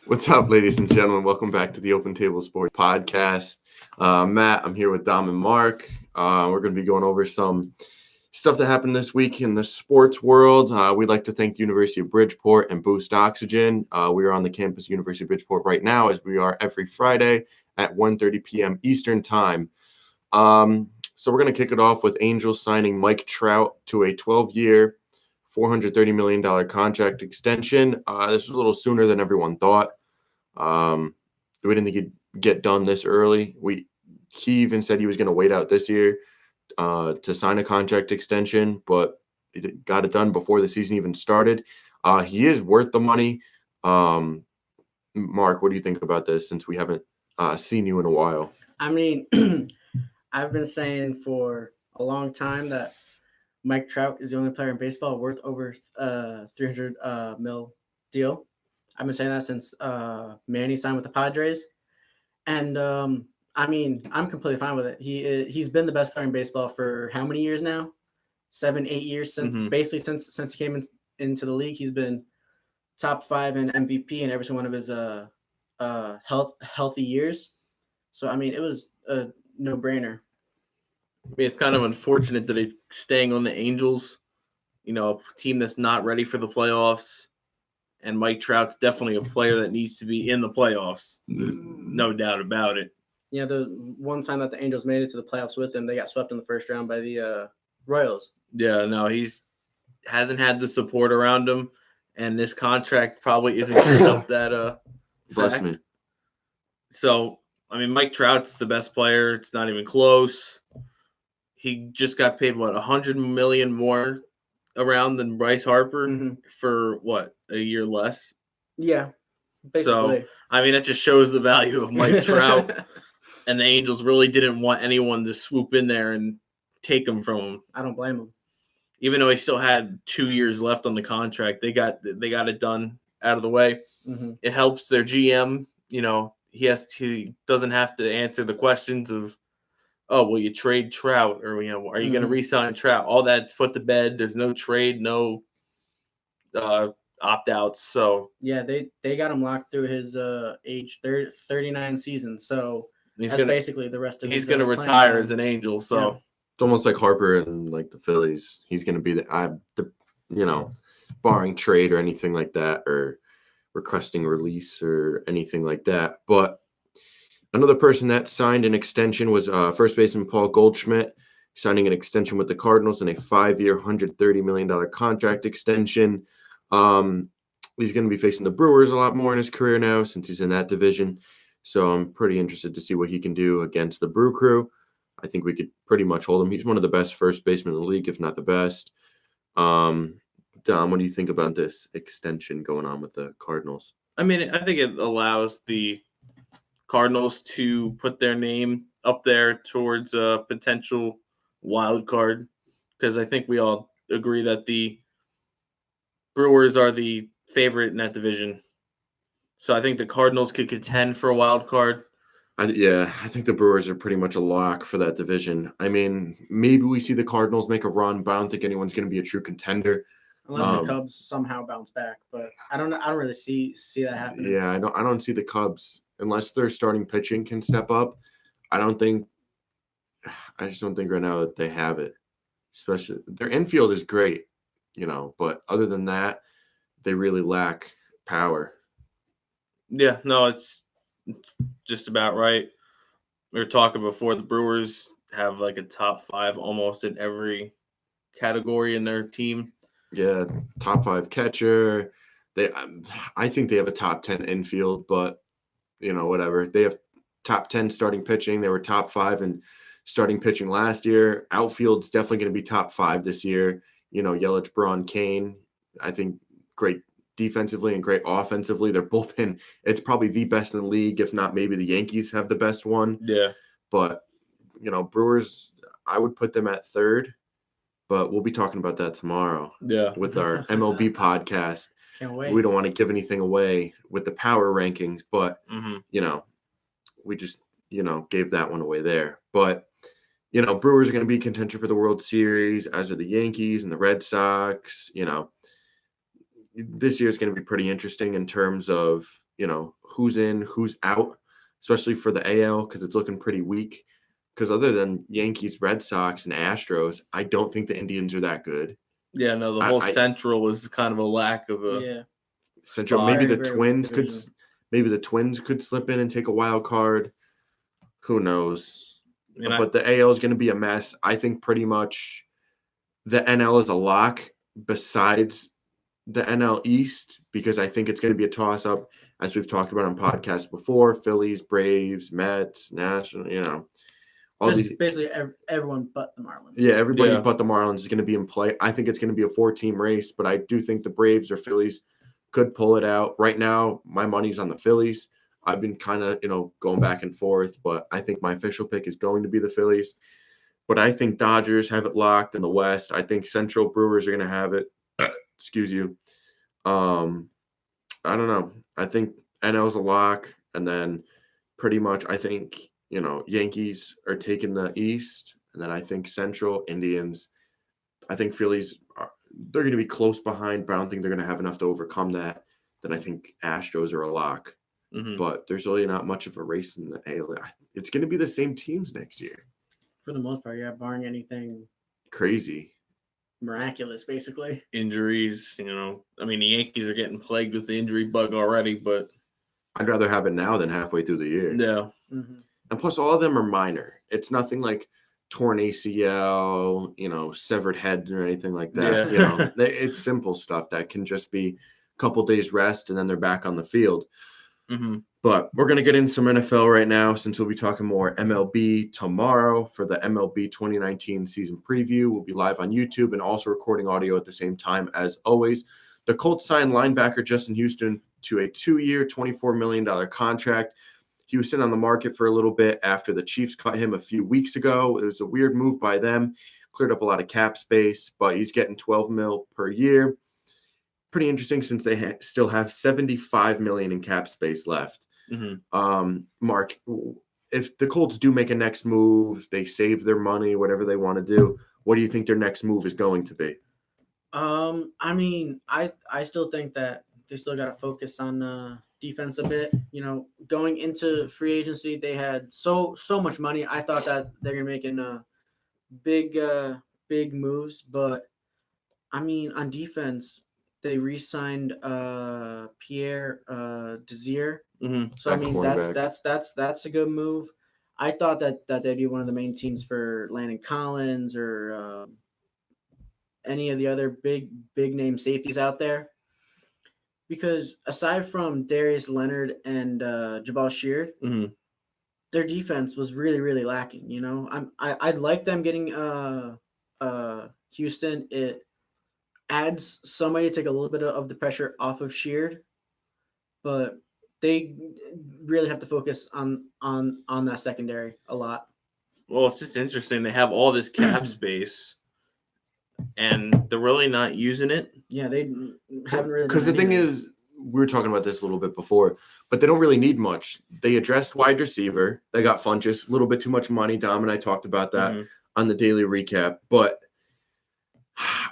What's up, ladies and gentlemen? Welcome back to the Open Table Sports Podcast. Matt, I'm here with Dom and Mark. We're going to be going over some stuff that happened this week in the sports world. We'd like to thank the University of Bridgeport and Boost Oxygen. We are on the campus of University of Bridgeport right now, as we are every Friday at 1:30 p.m. Eastern Time. So we're going to kick it off with Angels signing Mike Trout to a 12-year, $430 million contract extension. This was a little sooner than everyone thought. We didn't think he'd get done this early. He even said he was going to wait out this year to sign a contract extension, but he got it done before the season even started. He is worth the money. Mark, what do you think about this since we haven't seen you in a while? I mean, I've been saying for a long time that Mike Trout is the only player in baseball worth over 300 mil deal. I've been saying that since Manny signed with the Padres, and I mean, I'm completely fine with it. He's been the best player in baseball for how many years now? 7, 8 years since basically since he came into the league. He's been top 5 in MVP in every single one of his healthy years. So I mean, it was a no-brainer. I mean, it's kind of unfortunate that he's staying on the Angels, a team that's not ready for the playoffs. And Mike Trout's definitely a player that needs to be in the playoffs. There's no doubt about it. Yeah, the one time that the Angels made it to the playoffs with him, they got swept in the first round by the Royals. Yeah, no, hasn't had the support around him, and this contract probably isn't going to help that fact. So, I mean, Mike Trout's the best player. It's not even close. He just got paid, $100 million more around than Bryce Harper for a year less? Yeah, basically. So, I mean, that just shows the value of Mike Trout. And the Angels really didn't want anyone to swoop in there and take him from him. I don't blame him. Even though he still had 2 years left on the contract, they got it done out of the way. It helps their GM. He doesn't have to answer the questions of, oh, will you trade Trout, or are you going to re-sign Trout? All that's put to bed. There's no trade, no opt-outs. So yeah, they got him locked through his age 39 season. So that's basically the rest of his. He's going to retire as an Angel. So yeah. It's almost like Harper and like the Phillies. He's going to be barring trade or anything like that, or requesting release or anything like that. But another person that signed an extension was first baseman Paul Goldschmidt, signing an extension with the Cardinals in a 5-year, $130 million contract extension. He's going to be facing the Brewers a lot more in his career now since he's in that division. So I'm pretty interested to see what he can do against the Brew Crew. I think we could pretty much hold him. He's one of the best first basemen in the league, if not the best. Dom, what do you think about this extension going on with the Cardinals? I mean, I think it allows the Cardinals to put their name up there towards a potential wild card, because I think we all agree that the Brewers are the favorite in that division. So I think the Cardinals could contend for a wild card. I think the Brewers are pretty much a lock for that division. I mean, maybe we see the Cardinals make a run, but I don't think anyone's going to be a true contender. Unless the Cubs somehow bounce back, but I don't really see that happening. Yeah, I don't see the Cubs unless their starting pitching can step up. I just don't think right now that they have it. Especially their infield is great, but other than that, they really lack power. Yeah, no, it's just about right. We were talking before, the Brewers have like a top 5 almost in every category in their team. Yeah, top 5 catcher. I think they have a top 10 infield, but whatever. They have top 10 starting pitching. They were top 5 in starting pitching last year. Outfield's definitely going to be top 5 this year. Yelich, Braun, Kane. I think great defensively and great offensively. Their bullpen, it's probably the best in the league, if not maybe the Yankees have the best one. Yeah. But, Brewers, I would put them at 3rd. But we'll be talking about that tomorrow with our MLB podcast. Can't wait. We don't want to give anything away with the power rankings, but, we just, gave that one away there. But, Brewers are going to be contention for the World Series, as are the Yankees and the Red Sox. This year is going to be pretty interesting in terms of, who's in, who's out, especially for the AL because it's looking pretty weak. Because other than Yankees, Red Sox, and Astros, I don't think the Indians are that good. Yeah, no, the whole Central was kind of a lack of a Central. spot. Maybe Very, the very Twins weak could. division. Maybe the Twins could slip in and take a wild card. Who knows? But the AL is going to be a mess. I think pretty much the NL is a lock besides the NL East because I think it's going to be a toss-up, as we've talked about on podcasts before. Phillies, Braves, Mets, National, all Just these. basically everyone but the Marlins. Yeah, everybody but the Marlins is going to be in play. I think it's going to be a 4-team race, but I do think the Braves or Phillies could pull it out. Right now, my money's on the Phillies. I've been kind of, going back and forth, but I think my official pick is going to be the Phillies. But I think Dodgers have it locked in the West. I think Central Brewers are going to have it. Excuse you. I don't know. I think NL's a lock, and then pretty much I think, Yankees are taking the East, and then I think Central, Indians. I think Phillies, they're going to be close behind, but I don't think they're going to have enough to overcome that. Then I think Astros are a lock. Mm-hmm. But there's really not much of a race in the AL. It's going to be the same teams next year. For the most part, yeah, barring anything crazy, miraculous, basically. Injuries, the Yankees are getting plagued with the injury bug already, but I'd rather have it now than halfway through the year. Yeah. Mm-hmm. And plus, all of them are minor. It's nothing like torn ACL, severed head or anything like that. Yeah. It's simple stuff that can just be a couple days rest and then they're back on the field. Mm-hmm. But we're going to get in some NFL right now since we'll be talking more MLB tomorrow for the MLB 2019 season preview. We'll be live on YouTube and also recording audio at the same time as always. The Colts signed linebacker Justin Houston to a 2-year, $24 million contract. He was sitting on the market for a little bit after the Chiefs cut him a few weeks ago. It was a weird move by them. Cleared up a lot of cap space, but he's getting $12 million per year. Pretty interesting since they still have $75 million in cap space left. Mm-hmm. Mark, if the Colts do make a next move, they save their money, whatever they want to do, what do you think their next move is going to be? I still think that they still got to focus on defense a bit. Going into free agency, they had so much money. I thought that they're gonna make big moves, but on defense, they re-signed Pierre Desir. Mm-hmm. So that's a good move. I thought that they'd be one of the main teams for Landon Collins or any of the other big name safeties out there. Because aside from Darius Leonard and Jabal Sheard, mm-hmm. their defense was really, really lacking. I'd like them getting Houston. It adds somebody to take a little bit of the pressure off of Sheard, but they really have to focus on that secondary a lot. Well, it's just interesting. They have all this cap space, and they're really not using it. Yeah, they haven't really. Because the thing is, we were talking about this a little bit before, but they don't really need much. They addressed wide receiver. They got Funchess, a little bit too much money. Dom and I talked about that on the daily recap. But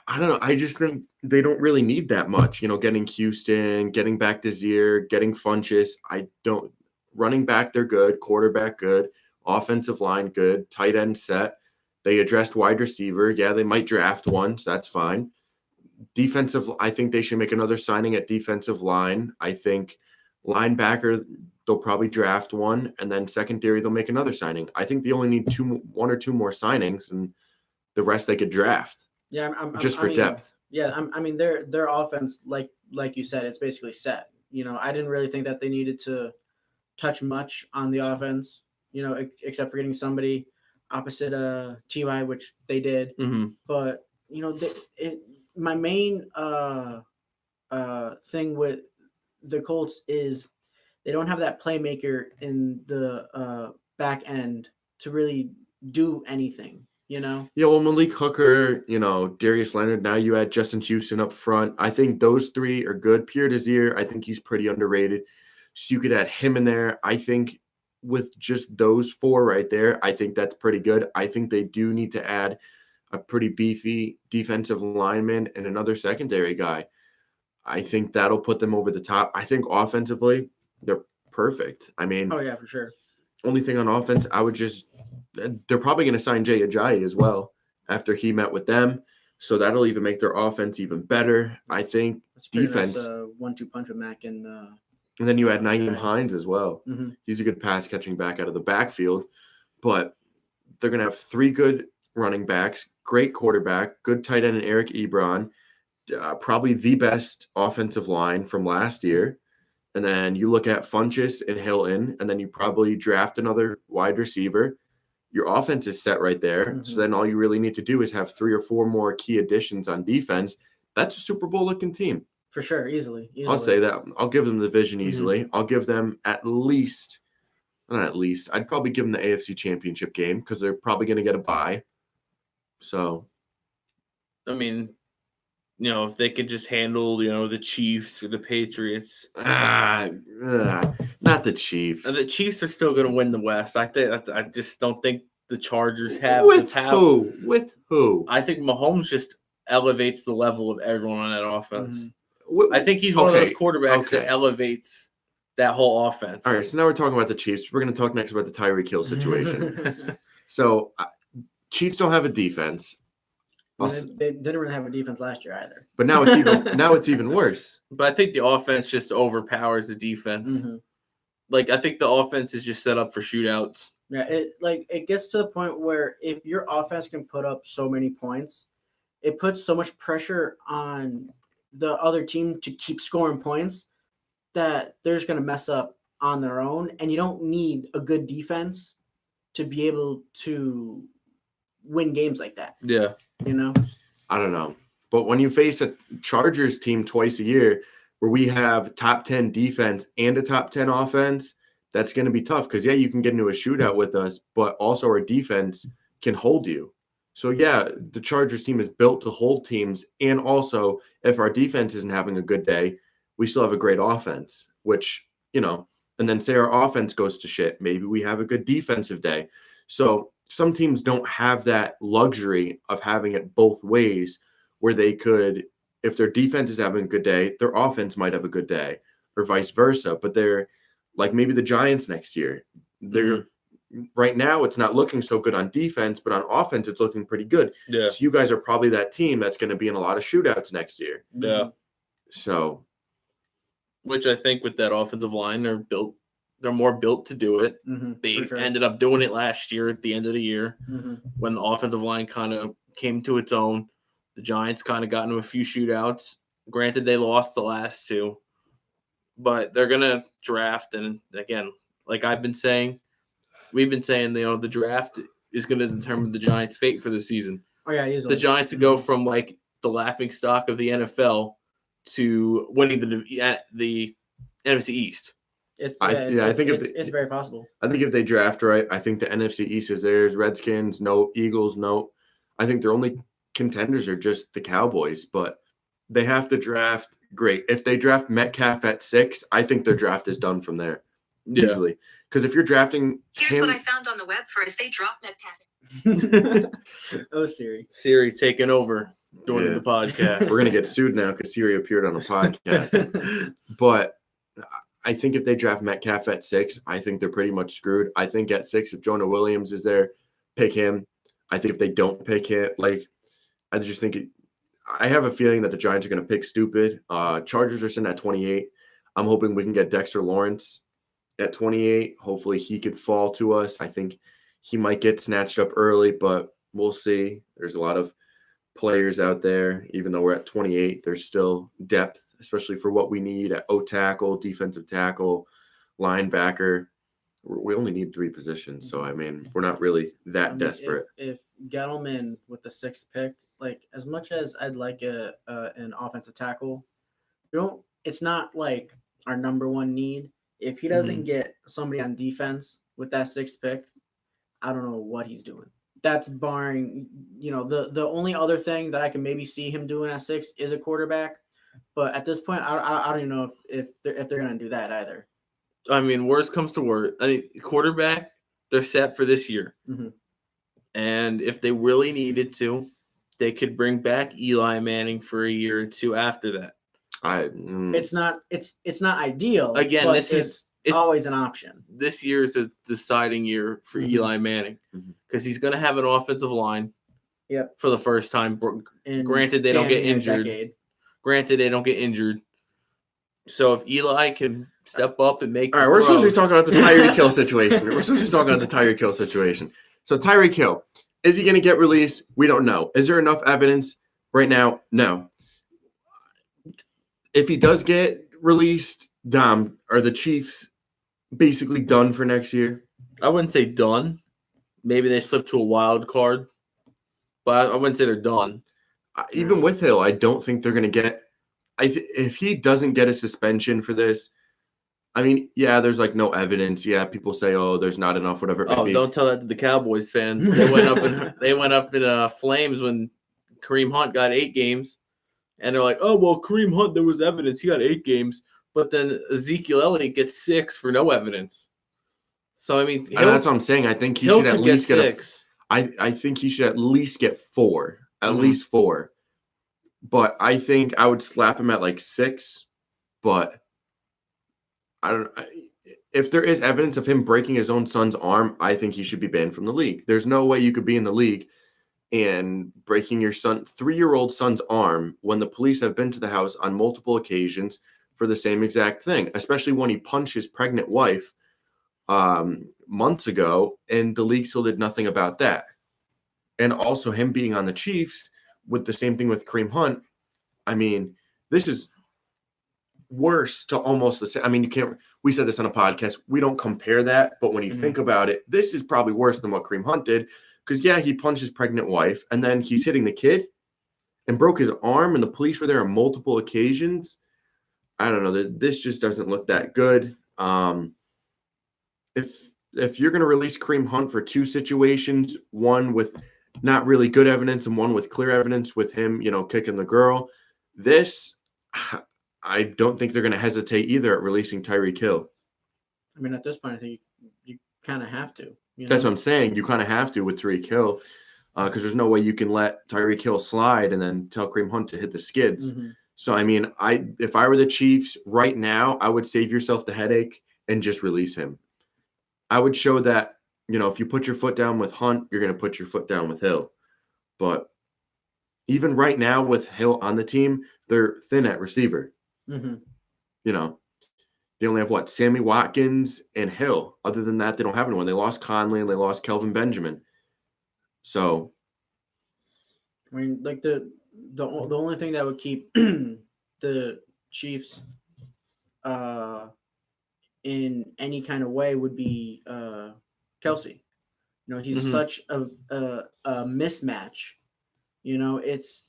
I don't know. I just think they don't really need that much. Getting Houston, getting back Desir, getting Funchess. Running back, they're good. Quarterback, good. Offensive line, good. Tight end set. They addressed wide receiver. Yeah, they might draft one, so that's fine. Defensive, I think they should make another signing at defensive line. I think linebacker, they'll probably draft one, and then secondary, they'll make another signing. I think they only need one or two more signings, and the rest they could draft. Yeah, for depth. Yeah, their offense, like you said, it's basically set. I didn't really think that they needed to touch much on the offense. Except for getting somebody opposite Ty, which they did. Mm-hmm. But my main thing with the Colts is they don't have that playmaker in the back end to really do anything. Yeah, well, Malik Hooker, Darius Leonard. Now you add Justin Houston up front. I think those three are good. Pierre Desir, I think he's pretty underrated. So you could add him in there. I think with just those four right there, I think that's pretty good. I think they do need to add a pretty beefy defensive lineman and another secondary guy. I think that'll put them over the top. I think offensively, they're perfect. I mean, Oh yeah, for sure. only thing on offense, they're probably going to sign Jay Ajayi as well after he met with them. So that'll even make their offense even better. I think It's pretty defense. nice 1-2 punch with Mac and then you add Naeem Ajayi. Hines as well. Mm-hmm. He's a good pass catching back out of the backfield. But they're going to have 3 good running backs, great quarterback, good tight end in Eric Ebron, probably the best offensive line from last year. And then you look at Funchess and Hilton, and then you probably draft another wide receiver. Your offense is set right there. Mm-hmm. So then all you really need to do is have 3 or 4 more key additions on defense. That's a Super Bowl looking team. For sure, easily. I'll say that. I'll give them the division Mm-hmm. easily. I'll give them I'd probably give them the AFC Championship game because they're probably going to get a bye. So, I mean, if they could just handle, the Chiefs or the Patriots. not the Chiefs. The Chiefs are still going to win the West. I just don't think the Chargers have With the talent. who? With who? I think Mahomes just elevates the level of everyone on that offense. Mm-hmm. I think he's one of those quarterbacks that elevates that whole offense. All right, so now we're talking about the Chiefs. We're going to talk next about the Tyreek Hill situation. So, Chiefs don't have a defense. They didn't really have a defense last year either. But now it's even worse. But I think the offense just overpowers the defense. Mm-hmm. I think the offense is just set up for shootouts. Yeah, it gets to the point where if your offense can put up so many points, it puts so much pressure on the other team to keep scoring points that they're just going to mess up on their own. And you don't need a good defense to be able to win games like that. Yeah. I don't know. But when you face a Chargers team twice a year where we have top 10 defense and a top 10 offense, that's going to be tough because, you can get into a shootout with us, but also our defense can hold you. So, the Chargers team is built to hold teams. And also, if our defense isn't having a good day, we still have a great offense, which, and then say our offense goes to shit. Maybe we have a good defensive day. So some teams don't have that luxury of having it both ways where they could, if their defense is having a good day, their offense might have a good day or vice versa. But they're like maybe the Giants next year. They're right now it's not looking so good on defense, but on offense it's looking pretty good. Yeah. So you guys are probably that team that's going to be in a lot of shootouts next year. Yeah. So, which I think with that offensive line, they're more built to do it. Mm-hmm, they ended up doing it last year at the end of the year when the offensive line kind of came to its own. The Giants kind of got into a few shootouts. Granted, they lost the last 2, but they're going to draft. And again, like we've been saying, the draft is going to determine the Giants' fate for the season. Oh, yeah, easily. The Giants go from the laughingstock of the NFL to winning the NFC East. I think it's very possible. I think if they draft right, I think the NFC East is theirs. Redskins, no. Eagles, no. I think their only contenders are just the Cowboys, but they have to draft great. If they draft Metcalf at 6, I think their draft is done from there. Easily. Because if you're drafting Here's what I found on the web for if they drop Metcalf. Oh, Siri. Siri taking over, joining the podcast. We're going to get sued now because Siri appeared on a podcast. But I think if they draft Metcalf at 6, I think they're pretty much screwed. I think at 6, if Jonah Williams is there, pick him. I think if they don't pick him, I just think I have a feeling that the Giants are going to pick stupid. Chargers are sitting at 28. I'm hoping we can get Dexter Lawrence at 28. Hopefully he could fall to us. I think he might get snatched up early, but we'll see. There's a lot of players out there. Even though we're at 28, there's still depth, especially for what we need at O-tackle, defensive tackle, linebacker. We only need 3 positions. So, we're not really that desperate. If Gettleman with the 6th pick, as much as I'd like an offensive tackle, it's not our number one need. If he doesn't get somebody on defense with that 6th pick, I don't know what he's doing. That's barring, the only other thing that I can maybe see him doing at 6 is a quarterback. But at this point, I don't even know if they're going to do that either. Worst comes to worst. Quarterback, they're set for this year. Mm-hmm. And if they really needed to, they could bring back Eli Manning for a year or 2 after that. It's not ideal. Again, always an option. This year is a deciding year for Mhm. Eli Manning because he's going to have an offensive line. Yep. For the first time. In Granted, they don't damn get near a injured. decade. So if Eli can step up and make All right, we're supposed to be talking about the Tyreek Hill situation. So Tyreek Hill, is he going to get released? We don't know. Is there enough evidence right now? No. If he does get released, Dom, are the Chiefs basically done for next year? I wouldn't say done. Maybe they slip to a wild card, but I wouldn't say they're done. Even with Hill, I don't think they're going to get if he doesn't get a suspension for this, I mean, yeah, there's like no evidence. Yeah, people say, "Oh, there's not enough," whatever. Don't tell that to the Cowboys fan. They went up in flames when Kareem Hunt got 8 games, and they're like, "Oh, well, Kareem Hunt, there was evidence he got 8 games," but then Ezekiel Elliott gets 6 for no evidence. So I mean, that's what I'm saying. I think he should at least get 6. I think he should at least get 4, at Mhm. least 4. But I think I would slap him at like 6. But I don't. If there is evidence of him breaking his own son's arm, I think he should be banned from the league. There's no way you could be in the league and breaking your 3-year-old son's arm when the police have been to the house on multiple occasions for the same exact thing, especially when he punched his pregnant wife months ago, and the league still did nothing about that. And also him being on the Chiefs with the same thing with Kareem Hunt. I mean, this is worse to almost the same. I mean, you can't. We said this on a podcast. We don't compare that, but when you think about it, this is probably worse than what Kareem Hunt did. Because yeah, he punched his pregnant wife, and then he's hitting the kid, and broke his arm, and the police were there on multiple occasions. I don't know. This just doesn't look that good. If you're going to release Kareem Hunt for 2 situations, one with not really good evidence and one with clear evidence with him, kicking the girl, this, I don't think they're going to hesitate either at releasing Tyreek Hill. I mean, at this point, I think you kind of have to. That's what I'm saying. You kind of have to with Tyreek Hill because there's no way you can let Tyreek Hill slide and then tell Kareem Hunt to hit the skids. Mm-hmm. So, I mean, if I were the Chiefs right now, I would save yourself the headache and just release him. I would show that, if you put your foot down with Hunt, you're going to put your foot down with Hill. But even right now with Hill on the team, they're thin at receiver. Mm-hmm. They only have Sammy Watkins and Hill. Other than that, they don't have anyone. They lost Conley and they lost Kelvin Benjamin. So, I mean, like the only thing that would keep the Chiefs in any kind of way would be Kelsey. He's such a mismatch. It's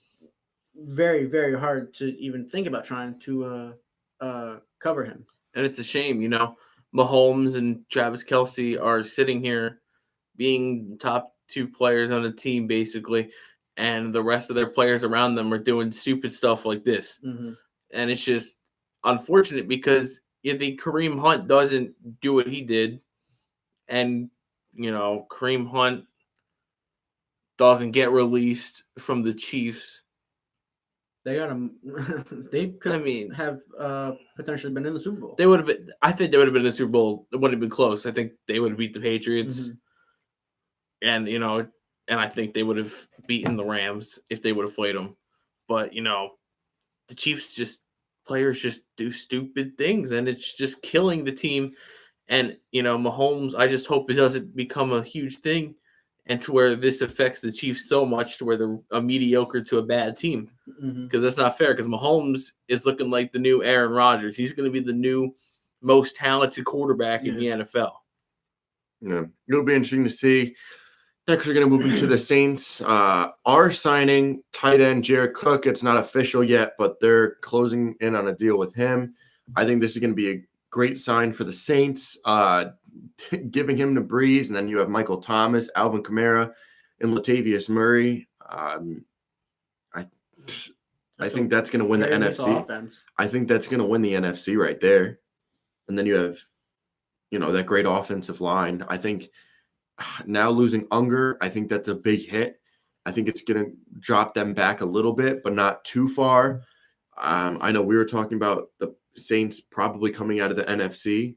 very, very hard to even think about trying to cover him. And it's a shame, Mahomes and Travis Kelce are sitting here being top 2 players on the team, basically, and the rest of their players around them are doing stupid stuff like this. Mm-hmm. And it's just unfortunate because you think Kareem Hunt doesn't do what he did, and, Kareem Hunt doesn't get released from the Chiefs. They got him. They could have potentially been in the Super Bowl. They would have been. I think they would have been in the Super Bowl. It would have been close. I think they would have beat the Patriots, and and I think they would have beaten the Rams if they would have played them. But the Chiefs players just do stupid things, and it's just killing the team. And Mahomes, I just hope it doesn't become a huge thing, and to where this affects the Chiefs so much to where they're a mediocre to a bad team. Because that's not fair. Because Mahomes is looking like the new Aaron Rodgers. He's going to be the new most talented quarterback in the NFL. Yeah, it'll be interesting to see. Next, we're going to move into the Saints. Are signing tight end Jared Cook. It's not official yet, but they're closing in on a deal with him. I think this is going to be a great sign for the Saints, giving him the breeze. And then you have Michael Thomas, Alvin Kamara, and Latavius Murray. I think that's going to win the NFC. Offense. I think that's going to win the NFC right there. And then you have, that great offensive line. I think now losing Unger, I think that's a big hit. I think it's going to drop them back a little bit, but not too far. I know we were talking about the Saints probably coming out of the NFC.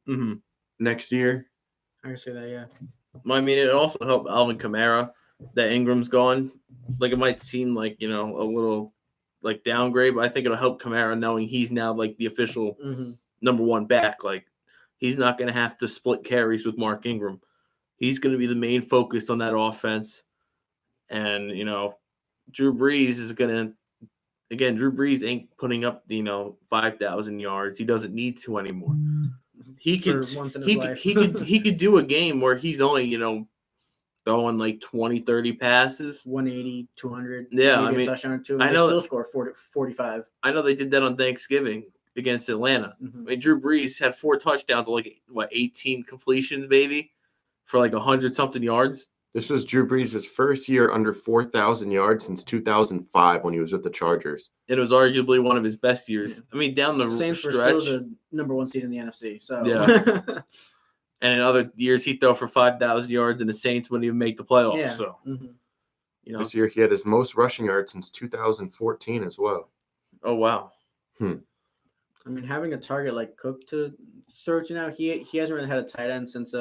next year. I can say that, yeah. I mean, it also helped Alvin Kamara that Ingram's gone. Like, it might seem like, a little like downgrade, but I think it'll help Kamara knowing he's now like the official number one back. Like, he's not going to have to split carries with Mark Ingram. He's going to be the main focus on that offense. And, Drew Brees is going to, again, Drew Brees ain't putting up, 5,000 yards. He doesn't need to anymore. He could do a game where he's only, throwing like 20, 30 passes. 180, 200. Yeah, maybe I mean, a touchdown or two. I know they still score 45. I know they did that on Thanksgiving against Atlanta. I mean, Drew Brees had 4 touchdowns, like 18 completions, maybe, for like 100-something yards. This was Drew Brees' first year under 4,000 yards since 2005 when he was with the Chargers. It was arguably one of his best years. I mean, down the Saints stretch. were still the number 1 seed in the NFC. So yeah. And in other years, he'd throw for 5,000 yards, and the Saints wouldn't even make the playoffs. Yeah. So, This year he had his most rushing yards since 2014 as well. Oh, wow. I mean, having a target like Cook to throw to now, he hasn't really had a tight end since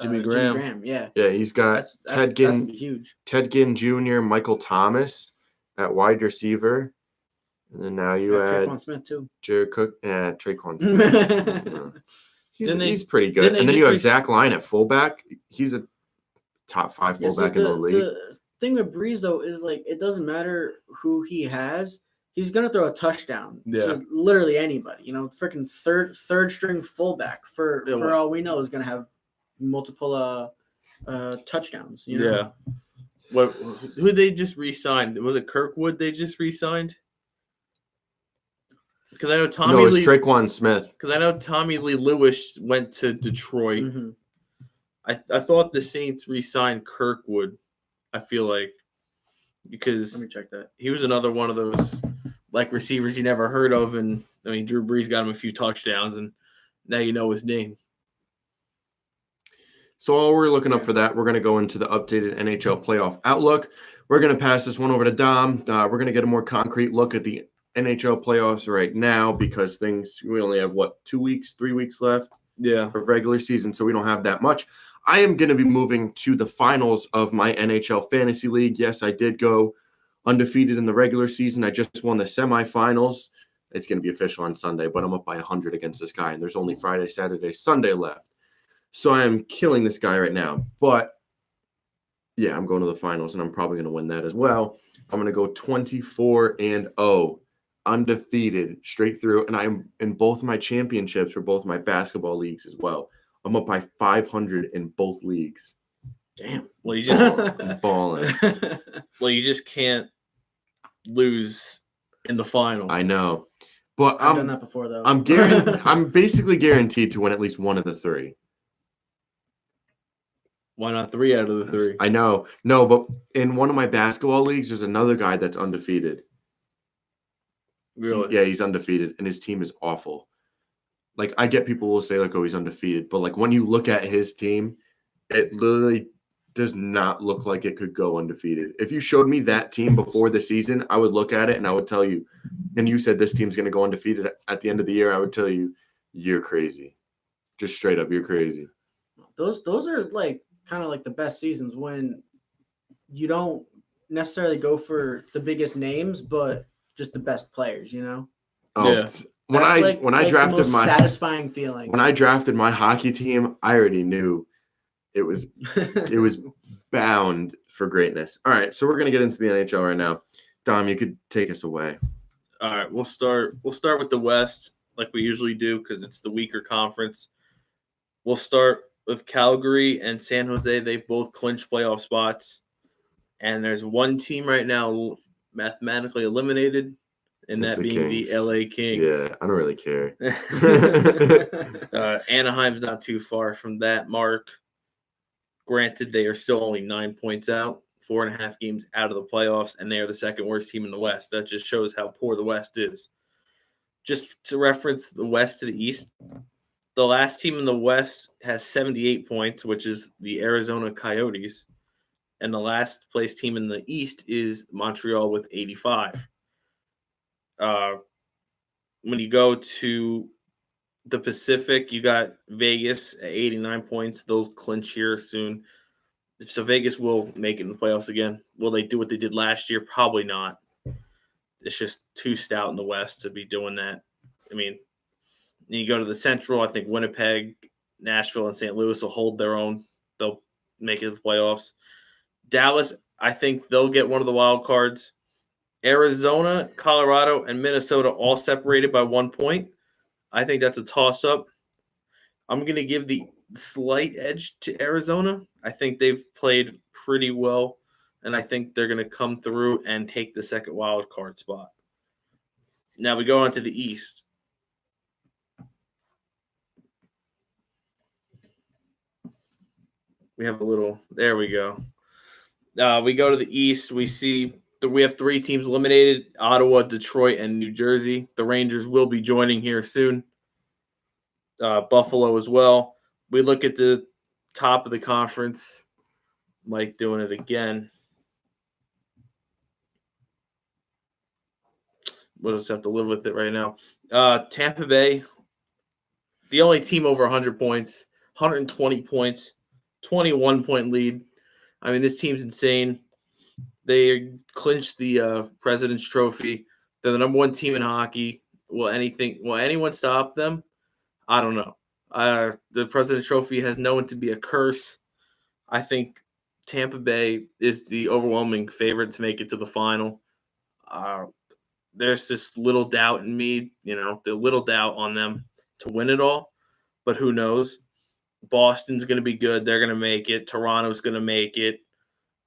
Jimmy Graham. Yeah. Yeah, he's got that's gonna be huge. Ted Ginn Jr., Michael Thomas at wide receiver. And then now you add Traquan Smith too. Jared Cook and Traquan Smith. He's pretty good. And then you have Zach Line at fullback. He's a top 5 fullback in the league. The thing with Breeze, though, is like it doesn't matter who he has. He's going to throw a touchdown to literally anybody. Freaking third string fullback for all we know is going to have multiple touchdowns. Yeah. Who they just re-signed? Was it Kirkwood they just re-signed? Because I know Traquan Smith. Because I know Tommy Lee Lewis went to Detroit. I thought the Saints re-signed Kirkwood. I feel like because let me check that. He was another one of those like receivers you never heard of, and I mean Drew Brees got him a few touchdowns, and now you know his name. So while we're looking up for that, we're going to go into the updated NHL playoff outlook. We're going to pass this one over to Dom. We're going to get a more concrete look at the NHL playoffs right now because we only have 3 weeks left of regular season, so we don't have that much. I am going to be moving to the finals of my NHL fantasy league. Yes, I did go undefeated in the regular season. I just won the semifinals. It's going to be official on Sunday, but I'm up by 100 against this guy, and there's only Friday, Saturday, Sunday left. So I am killing this guy right now. But, yeah, I'm going to the finals, and I'm probably going to win that as well. I'm going to go 24-0, undefeated, straight through. And I'm in both my championships for both my basketball leagues as well. I'm up by 500 in both leagues. Damn. Well, you just I'm balling. Well, you just can't lose in the final. I know. But I've done that before, though. I'm basically guaranteed to win at least one of the 3. Why not 3 out of the 3? I know. No, but in one of my basketball leagues, there's another guy that's undefeated. Really? Yeah, he's undefeated, and his team is awful. Like, I get people will say, like, oh, he's undefeated. But, like, when you look at his team, it literally does not look like it could go undefeated. If you showed me that team before the season, I would look at it, and I would tell you, and you said this team's going to go undefeated at the end of the year, I would tell you, you're crazy. Just straight up, you're crazy. Those are, like, kind of like the best seasons when you don't necessarily go for the biggest names, but just the best players, Oh, yeah. When I drafted the most satisfying feeling. When I drafted my hockey team, I already knew it was bound for greatness. All right, so we're gonna get into the NHL right now. Dom, you could take us away. All right, we'll start with the West like we usually do because it's the weaker conference. We'll start with Calgary and San Jose. They both clinched playoff spots, and there's one team right now mathematically eliminated. And that being the LA Kings. Yeah, I don't really care. Anaheim's not too far from that mark. Granted, they are still only 9 points out, 4.5 games out of the playoffs, and they are the second worst team in the West. That just shows how poor the West is. Just to reference the West to the East, the last team in the West has 78 points, which is the Arizona Coyotes. And the last place team in the East is Montreal with 85. When you go to The Pacific, you got Vegas at 89 points. They'll clinch here soon. So Vegas will make it in the playoffs again. Will they do what they did last year? Probably not. It's just too stout in the West to be doing that. I mean, you go to the Central, I think Winnipeg, Nashville, and St. Louis will hold their own. They'll make it to the playoffs. Dallas, I think they'll get one of the wild cards. Arizona, Colorado, and Minnesota all separated by 1 point. I think that's a toss-up. I'm going to give the slight edge to Arizona. I think they've played pretty well, and I think they're going to come through and take the second wild card spot. Now we go on to the East. We have a little – there we go. We go to the East. We have 3 teams eliminated, Ottawa, Detroit, and New Jersey. The Rangers will be joining here soon. Buffalo as well. We look at the top of the conference. Mike doing it again. We'll just have to live with it right now. Tampa Bay, the only team over 100 points, 120 points, 21-point lead. I mean, this team's insane. They clinched the President's Trophy. They're the number 1 team in hockey. Will anyone stop them? I don't know. The President's Trophy has known to be a curse. I think Tampa Bay is the overwhelming favorite to make it to the final. There's this little doubt in me, the little doubt on them to win it all. But who knows? Boston's going to be good. They're going to make it. Toronto's going to make it.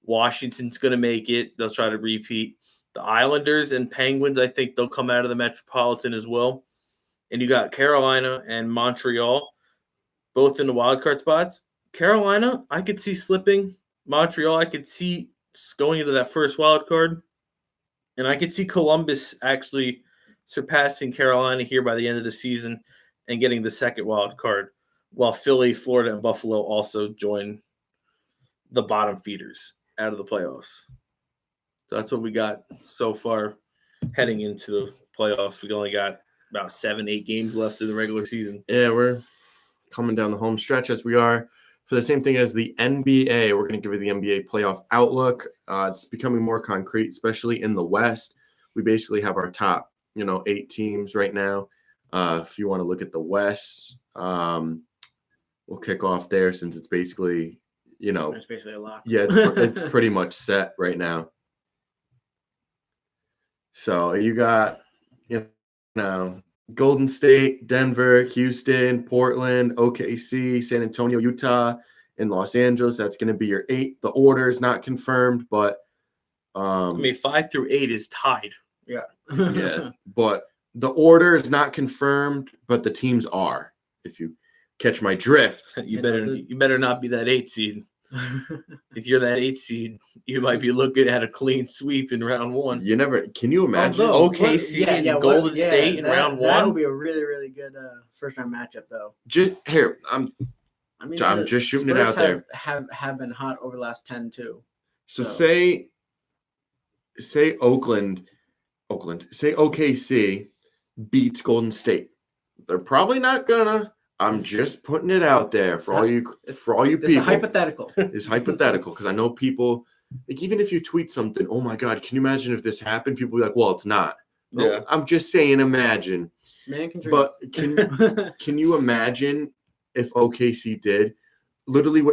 Washington's going to make it. They'll try to repeat. The Islanders and Penguins, I think they'll come out of the Metropolitan as well. And you got Carolina and Montreal, both in the wildcard spots. Carolina, I could see slipping. Montreal, I could see going into that first wild card. And I could see Columbus actually surpassing Carolina here by the end of the season and getting the second wild card, while Philly, Florida, and Buffalo also join the bottom feeders out of the playoffs. So that's what we got so far heading into the playoffs. We only got about 7-8 games left in the regular season. Yeah, we're coming down the home stretch as we are. For the same thing as the NBA, we're going to give you the NBA playoff outlook. It's becoming more concrete, especially in the West. We basically have our top, 8 teams right now. If you want to look at the West, we'll kick off there since it's basically, It's basically a lock. Yeah, it's pretty much set right now. So you got, Golden State, Denver, Houston, Portland, OKC, San Antonio, Utah, and Los Angeles. That's going to be your 8. The order is not confirmed, but 5 through 8 is tied. Yeah. Yeah, but the order is not confirmed, but the teams are. If you catch my drift, You better not be that 8 seed. If you're that 8 seed, you might be looking at a clean sweep in round 1. you never. Can you imagine? OKC and Golden State in round 1. That would be a really, really good first round matchup, though. Just here, I'm the just shooting it Spurs out there. Have been hot over the last 10 too. So say Oakland, say OKC beats Golden State. They're probably not gonna. I'm just putting it out there for all you people. It's hypothetical. It's hypothetical because I know people. Like even if you tweet something, oh my God, can you imagine if this happened? People be like, well, it's not. No, Yeah. I'm just saying, imagine. Man can dream. But can you imagine if OKC did? Literally,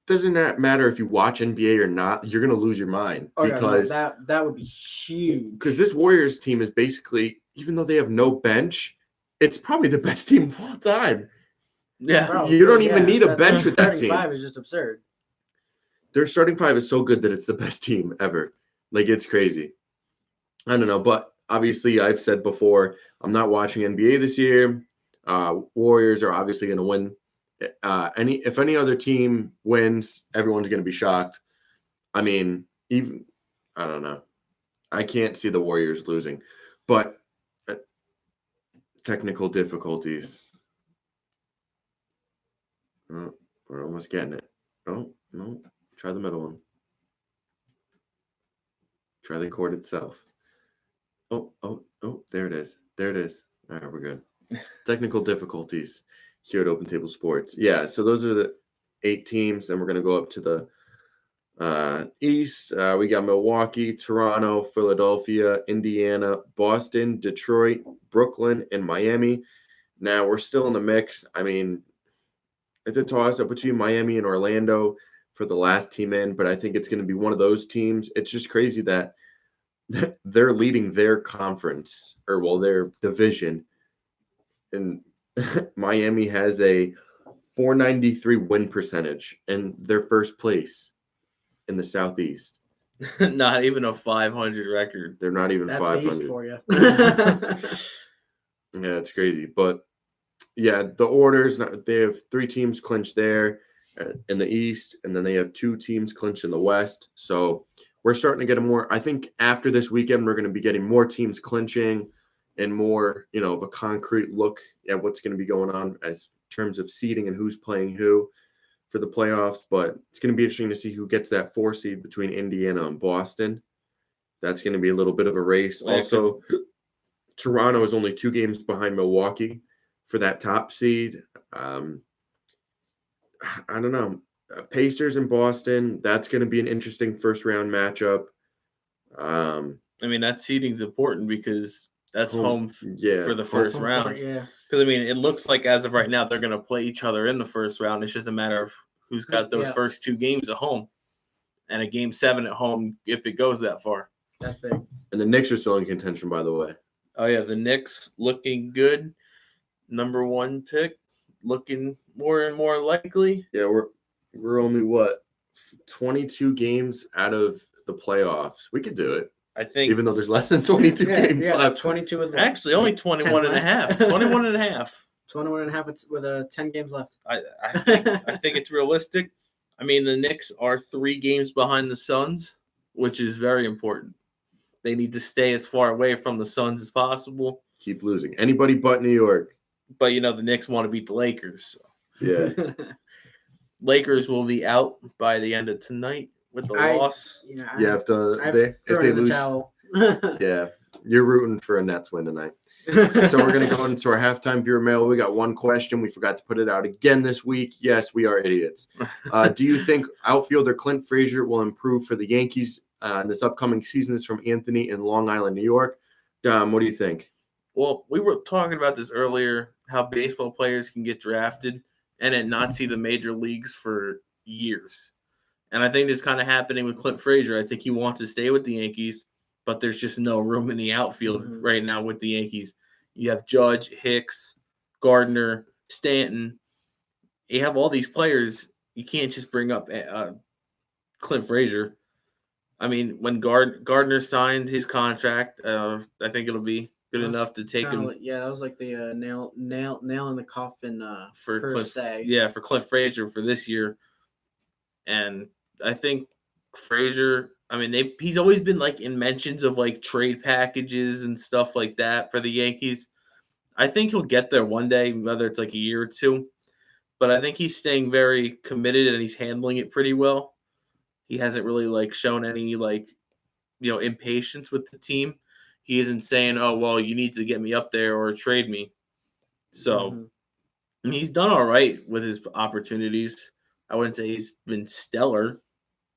doesn't matter if you watch NBA or not, you're gonna lose your mind because that would be huge. Because this Warriors team is basically, even though they have no bench, it's probably the best team of all time. Yeah. Bro, You don't even need a bench with that starting team. 5 is just absurd. Their starting 5 is so good that it's the best team ever. Like, it's crazy. I don't know, but obviously I've said before, I'm not watching NBA this year. Warriors are obviously going to win. If any other team wins, everyone's going to be shocked. I mean, I don't know. I can't see the Warriors losing, but technical difficulties. Oh, we're almost getting it. Oh, no. Try the middle one. Try the chord itself. Oh, there it is. There it is. All right, we're good. Technical difficulties here at Open Table Sports. Yeah, so those are the 8 teams. Then we're going to go up to the East. We got Milwaukee, Toronto, Philadelphia, Indiana, Boston, Detroit, Brooklyn, and Miami. Now, we're still in the mix. I mean, it's a toss-up between Miami and Orlando for the last team in, but I think it's going to be one of those teams. It's just crazy that they're leading their conference, or, well, their division. And Miami has a 493 win percentage, and they're first place in the Southeast. Not even a 500 record. They're not even That's 500. the East for you. Yeah, it's crazy. But, yeah, the orders, they have 3 teams clinched there in the East, and then they have 2 teams clinched in the West. So we're starting to get I think after this weekend, we're going to be getting more teams clinching and more, of a concrete look at what's going to be going on as terms of seeding and who's playing who for the playoffs. But it's going to be interesting to see who gets that 4 seed between Indiana and Boston. That's going to be a little bit of a race. Also, Toronto is only 2 games behind Milwaukee for that top seed. I don't know. Pacers and Boston, that's going to be an interesting first-round matchup. I mean, that seeding's important because that's home for the first round. Yeah. Because, I mean, it looks like as of right now, they're going to play each other in the first round. It's just a matter of who's got those first 2 games at home and a game 7 at home if it goes that far. That's big. And the Knicks are still in contention, by the way. Oh, yeah, the Knicks looking good. Number 1 pick, looking more and more likely. Yeah, we're only, 22 games out of the playoffs. We could do it. I think. Even though there's less than 22 games left. 22 with Actually, only 21 and a half. 21 and a half. 21 and a half with 10 games left. I think it's realistic. I mean, the Knicks are 3 games behind the Suns, which is very important. They need to stay as far away from the Suns as possible. Keep losing. Anybody but New York. But, the Knicks want to beat the Lakers. So. Yeah. Lakers will be out by the end of tonight with the loss. Yeah, if they lose. Yeah, you're rooting for a Nets win tonight. So we're going to go into our halftime viewer mail. We got one question. We forgot to put it out again this week. Yes, we are idiots. Do you think outfielder Clint Frazier will improve for the Yankees in this upcoming season? This is from Anthony in Long Island, New York. Dom, what do you think? Well, we were talking about this earlier, how baseball players can get drafted and then not see the major leagues for years. And I think this is kind of happening with Clint Frazier. I think he wants to stay with the Yankees, but there's just no room in the outfield right now with the Yankees. You have Judge, Hicks, Gardner, Stanton. You have all these players. You can't just bring up Clint Frazier. I mean, when Gardner signed his contract, I think it'll be good enough to take him. Yeah, that was like the nail in the coffin for per Clint, se. Yeah, for Clint Frazier for this year. And I think Frazier, I mean, he's always been like in mentions of like trade packages and stuff like that for the Yankees. I think he'll get there one day, whether it's like a year or 2. But I think he's staying very committed and he's handling it pretty well. He hasn't really like shown any impatience with the team. He isn't saying, "Oh, well, you need to get me up there or trade me." So and he's done all right with his opportunities. I wouldn't say he's been stellar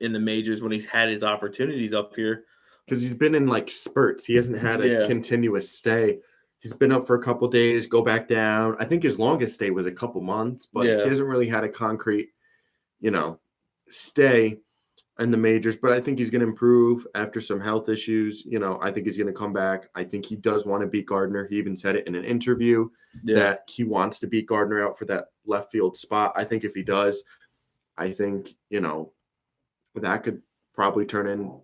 in the majors when he's had his opportunities up here. Because he's been in like spurts. He hasn't had a continuous stay. He's been up for a couple days, go back down. I think his longest stay was a couple months, but he hasn't really had a concrete, stay in the majors. But I think he's going to improve after some health issues. I think he's going to come back. I think he does want to beat Gardner. He even said it in an interview that he wants to beat Gardner out for that left field spot. I think if he does, I think, that could probably turn in,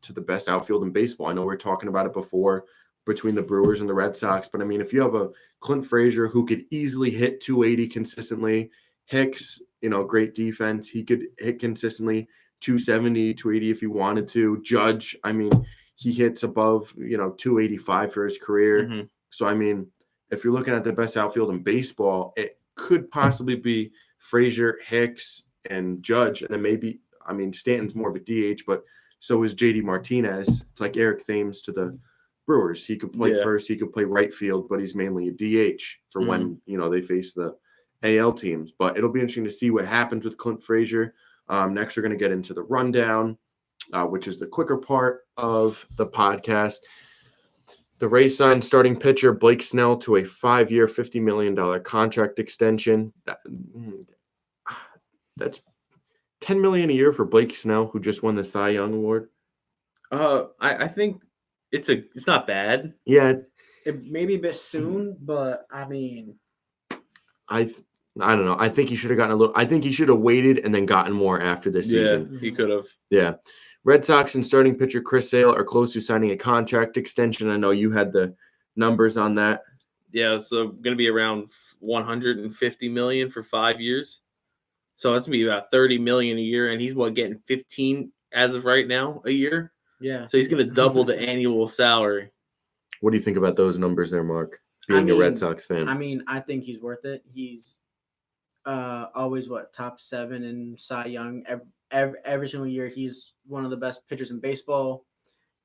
to the best outfield in baseball. I know we're talking about it before between the Brewers and the Red Sox, but I mean, if you have a Clint Frazier who could easily hit 280 consistently, Hicks, great defense, he could hit consistently 270, 280 if he wanted to. Judge, I mean, he hits above, 285 for his career. Mm-hmm. So, I mean, if you're looking at the best outfield in baseball, it could possibly be Frazier, Hicks, and Judge. And then maybe, I mean, Stanton's more of a DH, but so is JD Martinez. It's like Eric Thames to the Brewers. He could play Yeah. first, he could play right field, but he's mainly a DH for when, they face the AL teams. But it'll be interesting to see what happens with Clint Frazier. Next, we're going to get into the rundown, which is the quicker part of the podcast. The Rays signed starting pitcher Blake Snell to a 5-year, $50 million contract extension. That's $10 million a year for Blake Snell, who just won the Cy Young Award. I think it's not bad. Yeah, It may be a bit soon, but I mean, I don't know. I think he should have gotten a little. I think he should have waited and then gotten more after this season. He could have. Yeah. Red Sox and starting pitcher Chris Sale are close to signing a contract extension. I know you had the numbers on that. Yeah, so going to be around $150 million for 5 years. So that's going to be about $30 million a year, and he's getting 15 as of right now a year. yeah. So he's going to double the annual salary. What do you think about those numbers there, Mark? Being a Red Sox fan. I mean, I think he's worth it. He's always top 7 in Cy Young every single year. He's one of the best pitchers in baseball,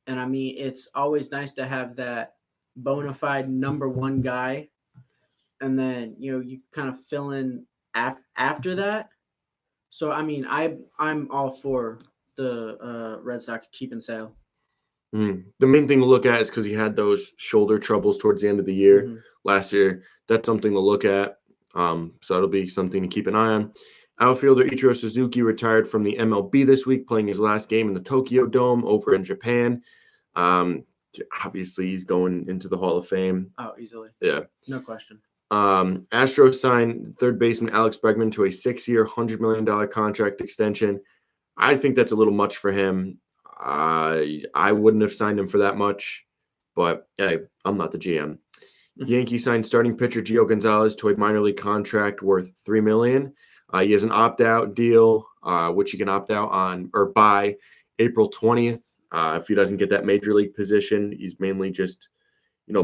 and I mean, it's always nice to have that bona fide number 1 guy, and then you kind of fill in after that. So I mean, I'm all for the Red Sox keeping Sale. The main thing to look at is because he had those shoulder troubles towards the end of the year last year. That's something to look at. So that'll be something to keep an eye on. Outfielder Ichiro Suzuki retired from the MLB this week, playing his last game in the Tokyo Dome over in Japan. Obviously, he's going into the Hall of Fame. Oh, easily. Yeah. No question. Astros signed third baseman Alex Bregman to a 6-year, $100 million contract extension. I think that's a little much for him. I wouldn't have signed him for that much, but hey, I'm not the GM. Yankees signed starting pitcher Gio Gonzalez to a minor league contract worth $3 million. He has an opt-out deal, which he can opt out on or by April 20th. If he doesn't get that major league position, he's mainly just,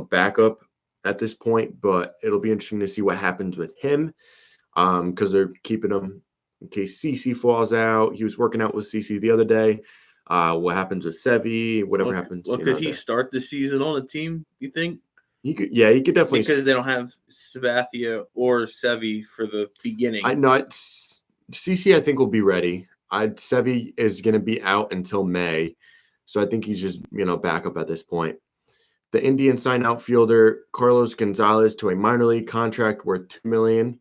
backup at this point. But it'll be interesting to see what happens with him because they're keeping him in case CeCe falls out. He was working out with CeCe the other day. What happens with Sevy? Whatever happens. Well, could he start the season on a team? You think? He could. Yeah, he could definitely. Because they don't have Sabathia or Sevy for the beginning. CeCe I think will be ready. Sevy is going to be out until May, so I think he's just backup at this point. The Indians signed outfielder Carlos Gonzalez to a minor league contract worth $2 million.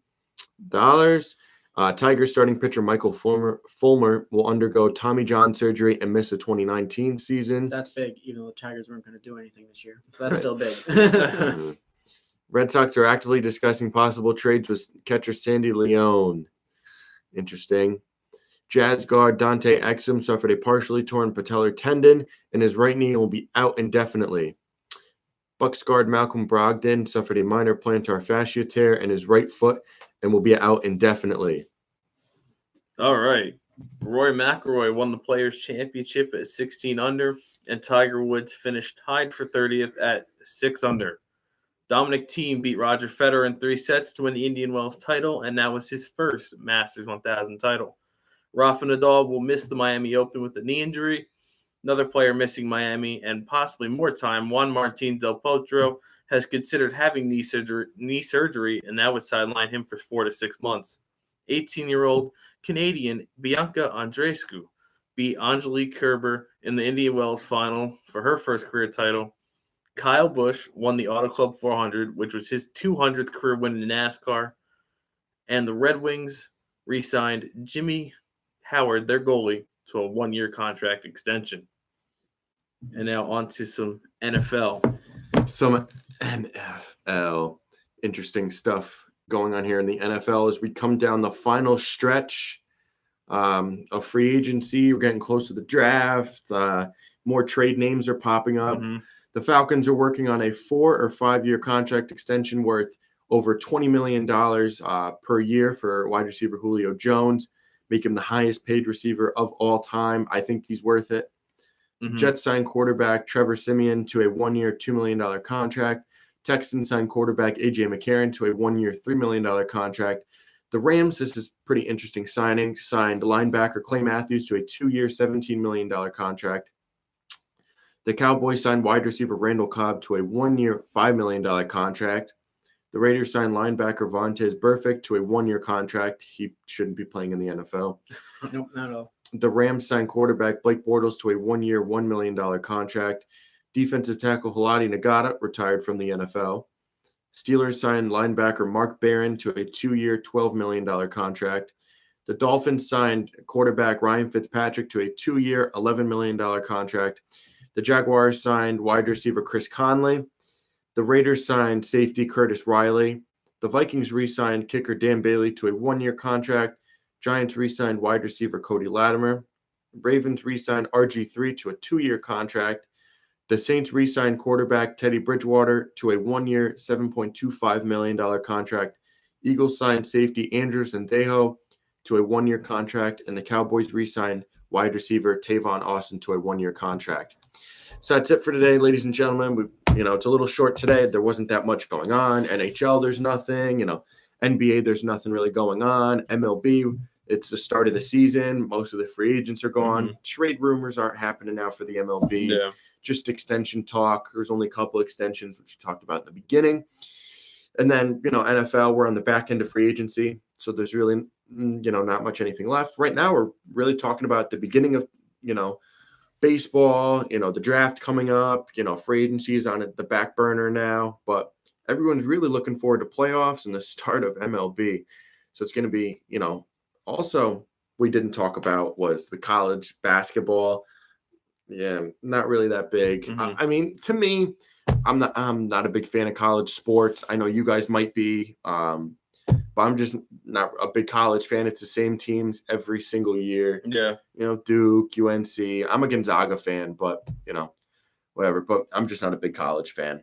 Tigers starting pitcher Michael Fulmer will undergo Tommy John surgery and miss the 2019 season. That's big, even though the Tigers weren't going to do anything this year. So that's still big. Red Sox are actively discussing possible trades with catcher Sandy Leone. Interesting. Jazz guard Dante Exum suffered a partially torn patellar tendon in his right knee and will be out indefinitely. Bucks guard Malcolm Brogdon suffered a minor plantar fascia tear in his right foot and will be out indefinitely. All right. Roy McIlroy won the Players' Championship at 16 under, and Tiger Woods finished tied for 30th at 6 under. Dominic Thiem beat Roger Federer in 3 sets to win the Indian Wells title, and that was his first Masters 1000 title. Rafa Nadal will miss the Miami Open with a knee injury. Another player missing Miami and possibly more time, Juan Martín del Potro, has considered having knee surgery, and that would sideline him for 4 to 6 months. 18-year-old Canadian Bianca Andreescu beat Angelique Kerber in the Indian Wells final for her first career title. Kyle Busch won the Auto Club 400, which was his 200th career win in NASCAR. And the Red Wings re-signed Jimmy Howard, their goalie, to a 1-year contract extension. And now on to some NFL. Some NFL. Interesting stuff going on here in the NFL as we come down the final stretch of free agency. We're getting close to the draft. More trade names are popping up. The Falcons are working on a 4 or 5 year contract extension worth over $20 million per year for wide receiver Julio Jones, make him the highest paid receiver of all time. I think he's worth it. Jets signed quarterback Trevor Siemian to a 1-year, $2 million contract. Texans signed quarterback A.J. McCarron to a 1-year, $3 million contract. The Rams, this is pretty interesting signing, signed linebacker Clay Matthews to a 2-year, $17 million contract. The Cowboys signed wide receiver Randall Cobb to a 1-year, $5 million contract. The Raiders signed linebacker Vontaze Burfict to a 1-year contract. He shouldn't be playing in the NFL. Nope, not at all. The Rams signed quarterback Blake Bortles to a 1-year, $1 million contract. Defensive tackle Halati Nagata retired from the NFL. Steelers signed linebacker Mark Barron to a 2-year, $12 million contract. The Dolphins signed quarterback Ryan Fitzpatrick to a 2-year, $11 million contract. The Jaguars signed wide receiver Chris Conley. The Raiders signed safety Curtis Riley. The Vikings re-signed kicker Dan Bailey to a 1-year contract. Giants re-signed wide receiver Cody Latimer. Ravens re-signed RG3 to a 2-year contract. The Saints re-signed quarterback Teddy Bridgewater to a 1-year, $7.25 million contract. Eagles signed safety Andrew Sendejo to a 1-year contract. And the Cowboys re-signed wide receiver Tavon Austin to a 1-year contract. So that's it for today, ladies and gentlemen. It's a little short today. There wasn't that much going on. NHL, there's nothing. NBA, there's nothing really going on. MLB, it's the start of the season. Most of the free agents are gone. Mm-hmm. Trade rumors aren't happening now for the MLB. Yeah. Just extension talk. There's only a couple extensions, which we talked about in the beginning. And then, NFL, we're on the back end of free agency. So there's really, not much anything left. Right now, we're really talking about the beginning of, baseball, the draft coming up, free agency is on the back burner now. But everyone's really looking forward to playoffs and the start of MLB. So it's going to be, also we didn't talk about was the college basketball. Yeah, not really that big. Mm-hmm. To me, I'm not a big fan of college sports. I know you guys might be, but I'm just not a big college fan. It's the same teams every single year. Yeah. Duke, UNC. I'm a Gonzaga fan, but, whatever. But I'm just not a big college fan.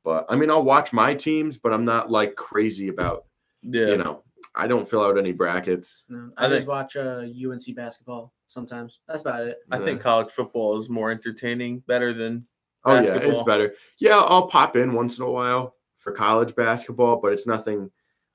But, I'll watch my teams, but I'm not, crazy about, I don't fill out any brackets. No, I just watch UNC basketball sometimes. That's about it. I think college football is more entertaining, better than basketball. Yeah, it's better. Yeah, I'll pop in once in a while for college basketball, but it's nothing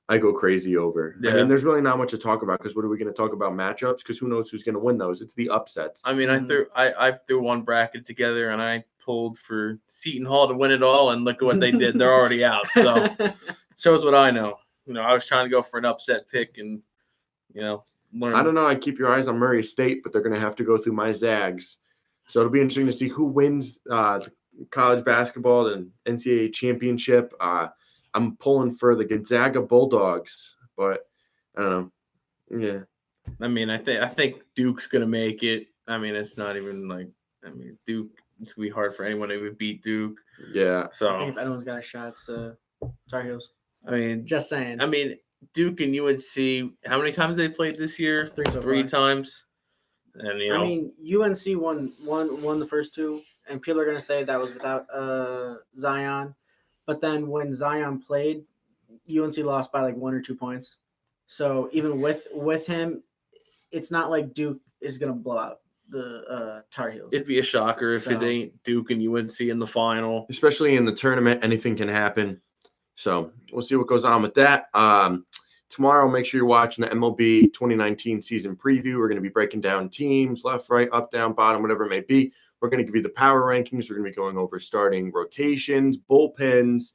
I go crazy over. Yeah. There's really not much to talk about because what are we going to talk about? Matchups? Because who knows who's going to win those? It's the upsets. I threw one bracket together and I pulled for Seton Hall to win it all, and look at what they did. They're already out. So shows what I know. I was trying to go for an upset pick and learn. I don't know. I keep your eyes on Murray State, but they're going to have to go through my Zags. So it'll be interesting to see who wins college basketball and NCAA championship. I'm pulling for the Gonzaga Bulldogs, but I don't know. Yeah. I think Duke's gonna make it. It's not even Duke. It's gonna be hard for anyone to even beat Duke. Yeah. So I think if anyone's got a shot, it's Tar Heels. Just saying. Duke and UNC. How many times they played this year? Three times. And UNC won the first two, and people are gonna say that was without Zion. But then when Zion played, UNC lost by 1 or 2 points. So even with him, it's not like Duke is going to blow out the Tar Heels. It'd be a shocker if it ain't Duke and UNC in the final. Especially in the tournament, anything can happen. So we'll see what goes on with that. Tomorrow, make sure you're watching the MLB 2019 season preview. We're going to be breaking down teams, left, right, up, down, bottom, whatever it may be. We're going to give you the power rankings. We're going to be going over starting rotations, bullpens,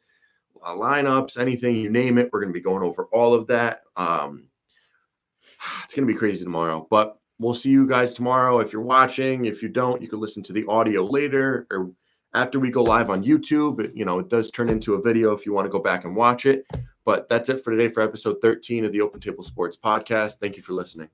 lineups, anything, you name it. We're going to be going over all of that. It's going to be crazy tomorrow, but we'll see you guys tomorrow. If you're watching, if you don't, you can listen to the audio later or after we go live on YouTube. It does turn into a video if you want to go back and watch it. But that's it for today for episode 13 of the Open Table Sports Podcast. Thank you for listening.